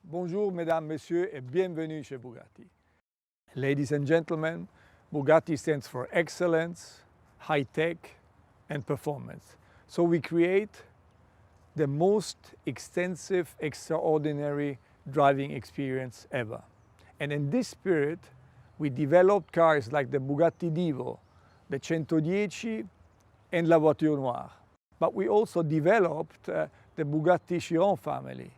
Bonjour mesdames, messieurs et bienvenue chez Bugatti. Ladies and gentlemen, Bugatti stands for excellence, high tech and performance. So we create the most extensive, extraordinary driving experience ever. And in this spirit, we developed cars like the Bugatti Divo, the 110 and la Voiture Noire. But we also developed the Bugatti Chiron family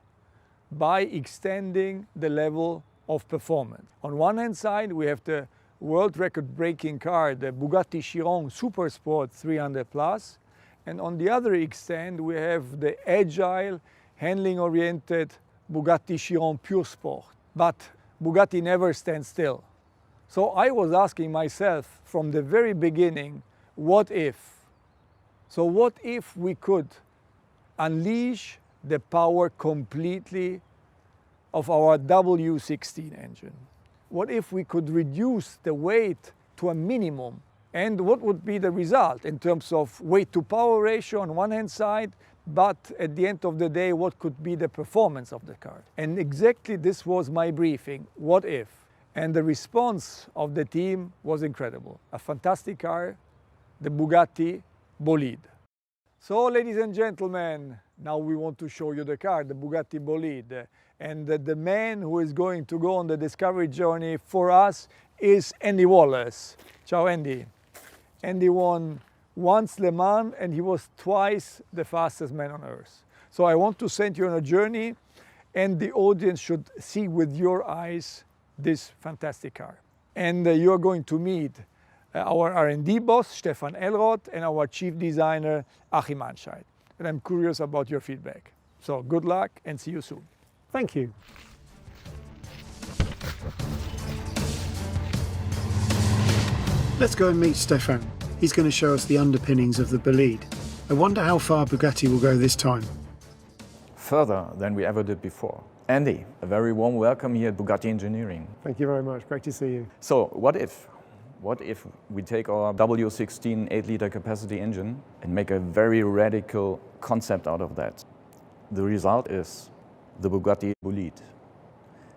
by extending the level of performance. On one hand side, we have the world record-breaking car, the Bugatti Chiron Super Sport 300 Plus, and on the other extent, we have the agile, handling-oriented Bugatti Chiron Pure Sport. But Bugatti never stands still. So I was asking myself from the very beginning, what if? So what if we could unleash the power completely of our W16 engine? What if we could reduce the weight to a minimum? And what would be the result in terms of weight to power ratio on one hand side, but at the end of the day, what could be the performance of the car? And exactly this was my briefing, what if? And the response of the team was incredible. A fantastic car, the Bugatti Bolide. So, ladies and gentlemen, now we want to show you the car, the Bugatti Bolide. And the man who is going to go on the discovery journey for us is Andy Wallace. Ciao, Andy. Andy won once Le Mans and he was twice the fastest man on earth. So I want to send you on a journey and the audience should see with your eyes this fantastic car. And you're going to meet our R&D boss, Stefan Elroth, and our chief designer, Achim Anscheid. And I'm curious about your feedback. So good luck and see you soon. Thank you. Let's go and meet Stefan. He's going to show us the underpinnings of the Bolide. I wonder how far Bugatti will go this time. Further than we ever did before. Andy, a very warm welcome here at Bugatti Engineering. Thank you very much. Great to see you. So, what if we take our W16 8-liter capacity engine and make a very radical concept out of that? The result is the Bugatti Bolide.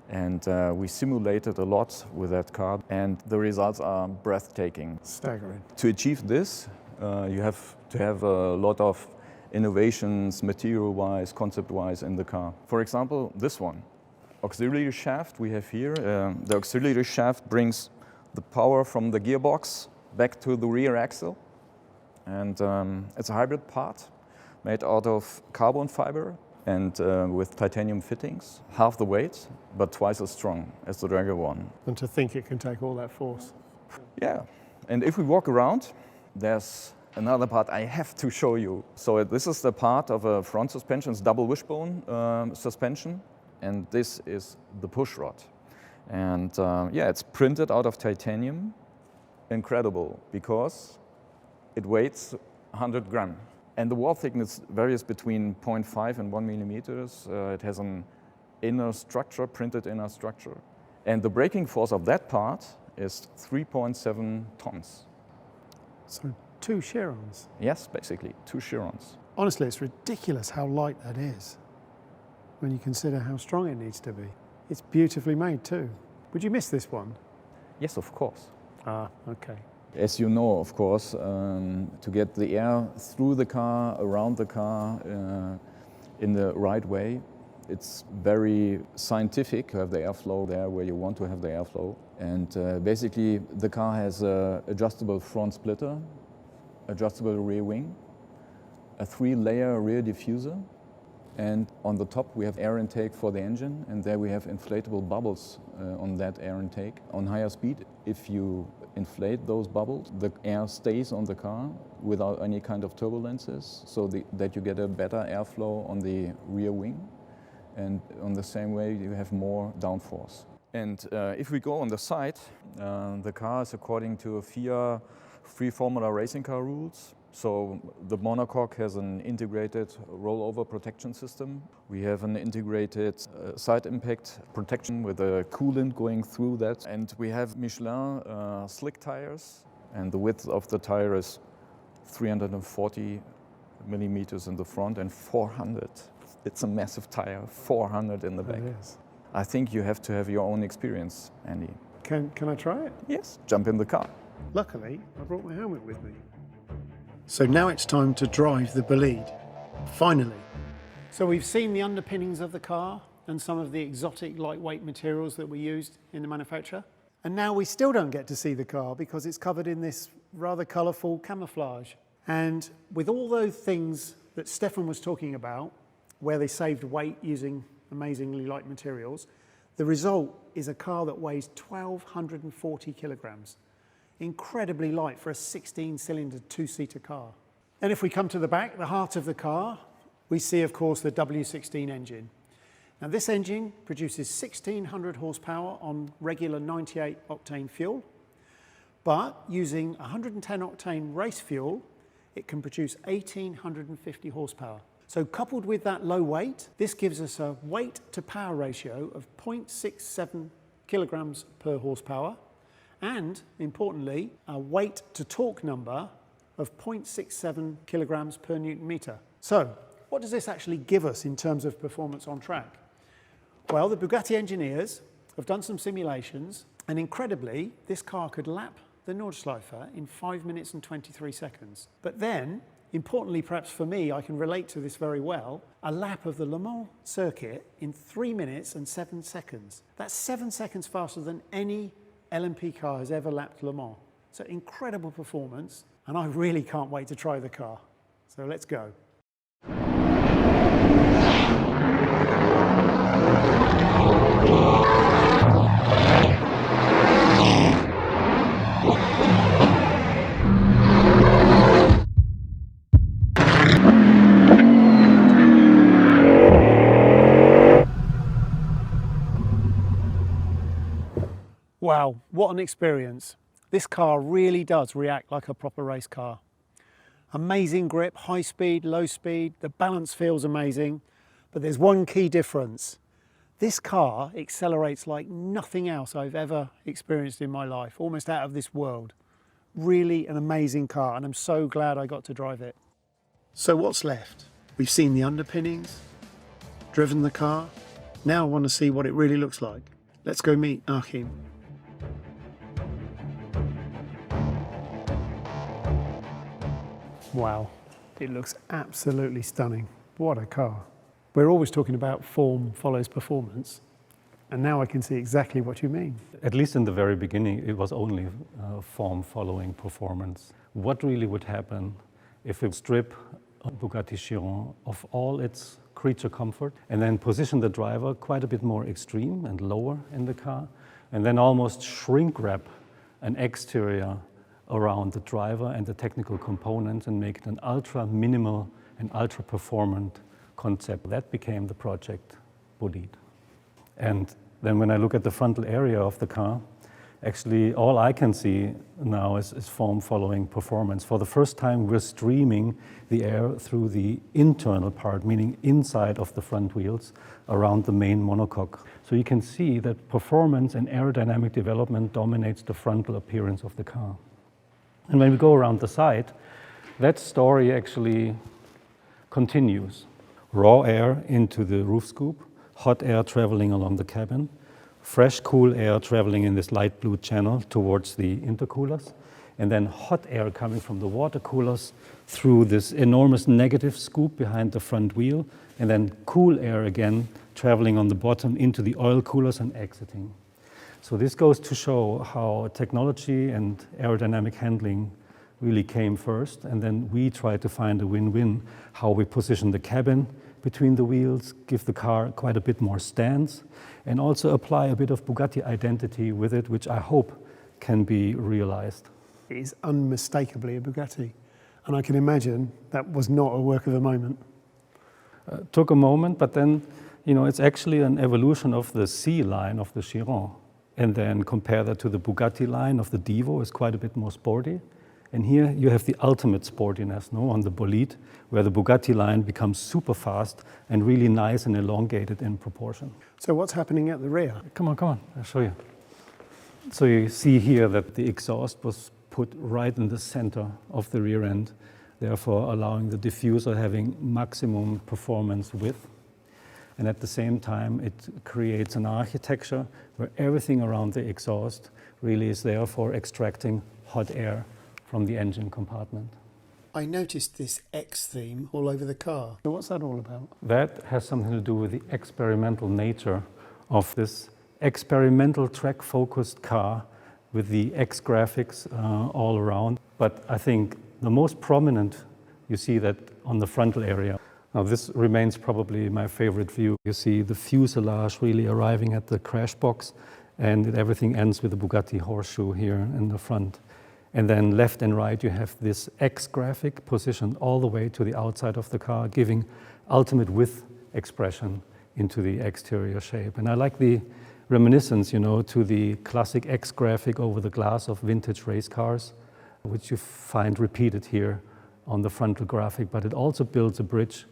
And we simulated a lot with that car and the results are breathtaking. Staggering. To achieve this, you have to have a lot of innovations, material-wise, concept-wise in the car. For example, this one, auxiliary shaft we have here. The auxiliary shaft brings the power from the gearbox back to the rear axle. And it's a hybrid part made out of carbon fiber and with titanium fittings. Half the weight, but twice as strong as the Dragger one. And to think it can take all that force. Yeah, and if we walk around, there's another part I have to show you. So this is the part of a front suspension, it's double wishbone suspension, and this is the push rod. And yeah, it's printed out of titanium. Incredible, because it weighs 100 grams. And the wall thickness varies between 0.5 and 1 millimeters. It has an inner structure, printed inner structure. And the braking force of that part is 3.7 tons. So 2 Chirons? Yes, basically, 2 Chirons. Honestly, it's ridiculous how light that is when you consider how strong it needs to be. It's beautifully made too. Would you miss this one? Yes, of course. Ah, okay. As you know, of course, to get the air through the car, around the car, in the right way, it's very scientific to have the airflow there where you want to have the airflow. And basically, the car has an adjustable front splitter, adjustable rear wing, a 3-layer rear diffuser, and on the top we have air intake for the engine, and there we have inflatable bubbles on that air intake. On higher speed, if you inflate those bubbles, the air stays on the car without any kind of turbulences, so that you get a better airflow on the rear wing. and on the same way you have more downforce. And if we go on the side, the car is according to FIA free formula racing car rules. So the monocoque has an integrated rollover protection system. We have an integrated side impact protection with a coolant going through that. And we have Michelin slick tires, and the width of the tire is 340 millimeters in the front and 400. It's a massive tire, 400 in the back. It is. I think you have to have your own experience, Andy. Can I try it? Yes, jump in the car. Luckily, I brought my helmet with me. So now it's time to drive the Bolide, finally. So we've seen the underpinnings of the car and some of the exotic lightweight materials that were used in the manufacture. And now we still don't get to see the car because it's covered in this rather colourful camouflage. And with all those things that Stefan was talking about, where they saved weight using amazingly light materials, the result is a car that weighs 1,240 kilograms. Incredibly light for a 16-cylinder two-seater car. Then if we come to the back, the heart of the car, we see of course the W16 engine. Now this engine produces 1,600 horsepower on regular 98 octane fuel, but using 110 octane race fuel, it can produce 1,850 horsepower. So coupled with that low weight, this gives us a weight to power ratio of 0.67 kilograms per horsepower, and importantly, a weight to torque number of 0.67 kilograms per Newton meter. So what does this actually give us in terms of performance on track? Well, the Bugatti engineers have done some simulations, and incredibly, this car could lap the Nordschleife in 5 minutes and 23 seconds. But then, importantly perhaps for me, I can relate to this very well, a lap of the Le Mans circuit in 3 minutes and 7 seconds. That's 7 seconds faster than any LMP car has ever lapped Le Mans. So incredible performance, and I really can't wait to try the car. So let's go. Wow, what an experience. This car really does react like a proper race car. Amazing grip, high speed, low speed, the balance feels amazing, but there's one key difference. This car accelerates like nothing else I've ever experienced in my life, almost out of this world. Really an amazing car, and I'm so glad I got to drive it. So what's left? We've seen the underpinnings, driven the car. Now I want to see what it really looks like. Let's go meet Achim. Wow, it looks absolutely stunning. What a car. We're always talking about form follows performance, and now I can see exactly what you mean. At least in the very beginning, it was only form following performance. What really would happen if we strip Bugatti Chiron of all its creature comfort and then position the driver quite a bit more extreme and lower in the car, and then almost shrink wrap an exterior around the driver and the technical components and make it an ultra minimal and ultra performant concept. That became the project Bolide. And then when I look at the frontal area of the car, actually all I can see now is form following performance. For the first time, we're streaming the air through the internal part, meaning inside of the front wheels around the main monocoque. So you can see that performance and aerodynamic development dominates the frontal appearance of the car. And when we go around the side, that story actually continues. Raw air into the roof scoop, hot air traveling along the cabin, fresh cool air traveling in this light blue channel towards the intercoolers, and then hot air coming from the water coolers through this enormous negative scoop behind the front wheel, and then cool air again traveling on the bottom into the oil coolers and exiting. So this goes to show how technology and aerodynamic handling really came first, and then we try to find a win-win, how we position the cabin between the wheels, give the car quite a bit more stance, and also apply a bit of Bugatti identity with it, which I hope can be realized. It is unmistakably a Bugatti, and I can imagine that was not a work of a moment. Took a moment, but then you know, it's actually an evolution of the C line of the Chiron. And then compare that to the Bugatti line of the Divo, is quite a bit more sporty. And here you have the ultimate sportiness, no, on the Bolide, where the Bugatti line becomes super fast and really nice and elongated in proportion. So what's happening at the rear? Come on, I'll show you. So you see here that the exhaust was put right in the center of the rear end, therefore allowing the diffuser having maximum performance width. And at the same time, it creates an architecture where everything around the exhaust really is there for extracting hot air from the engine compartment. I noticed this X theme all over the car. So what's that all about? That has something to do with the experimental nature of this experimental track-focused car with the X graphics all around. But I think the most prominent, you see that on the frontal area. Now this remains probably my favorite view. You see the fuselage really arriving at the crash box, and everything ends with the Bugatti horseshoe here in the front. And then left and right you have this X graphic positioned all the way to the outside of the car, giving ultimate width expression into the exterior shape. And I like the reminiscence, you know, to the classic X graphic over the glass of vintage race cars, which you find repeated here on the frontal graphic, but it also builds a bridge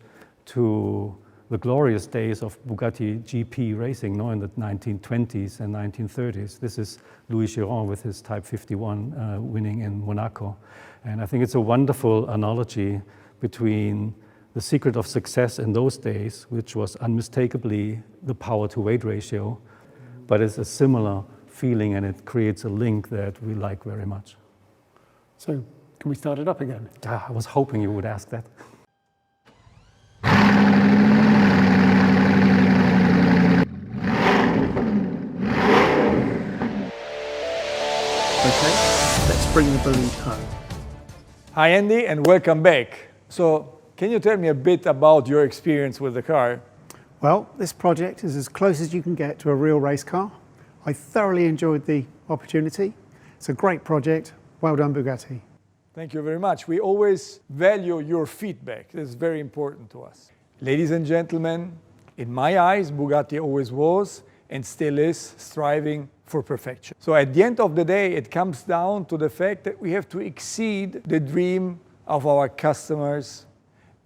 to the glorious days of Bugatti GP racing, no, in the 1920s and 1930s. This is Louis Chiron with his Type 51 winning in Monaco. And I think it's a wonderful analogy between the secret of success in those days, which was unmistakably the power-to-weight ratio, but it's a similar feeling, and it creates a link that we like very much. So can we start it up again? I was hoping you would ask that. Okay, let's bring the Bolide home. Hi Andy, and welcome back. So, can you tell me a bit about your experience with the car? Well, this project is as close as you can get to a real race car. I thoroughly enjoyed the opportunity. It's a great project. Well done, Bugatti. Thank you very much. We always value your feedback. It's very important to us. Ladies and gentlemen, in my eyes, Bugatti always was and still is striving for perfection. So at the end of the day, it comes down to the fact that we have to exceed the dream of our customers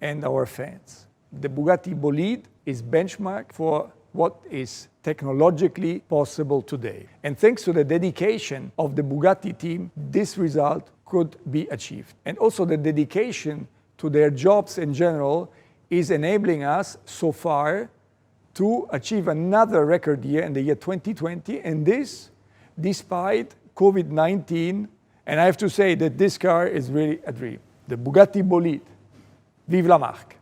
and our fans. The Bugatti Bolide is benchmark for what is technologically possible today. And thanks to the dedication of the Bugatti team, this result could be achieved. And also the dedication to their jobs in general is enabling us so far to achieve another record year in the year 2020, and this despite COVID-19. And I have to say that this car is really a dream. The Bugatti Bolide. Vive la marque!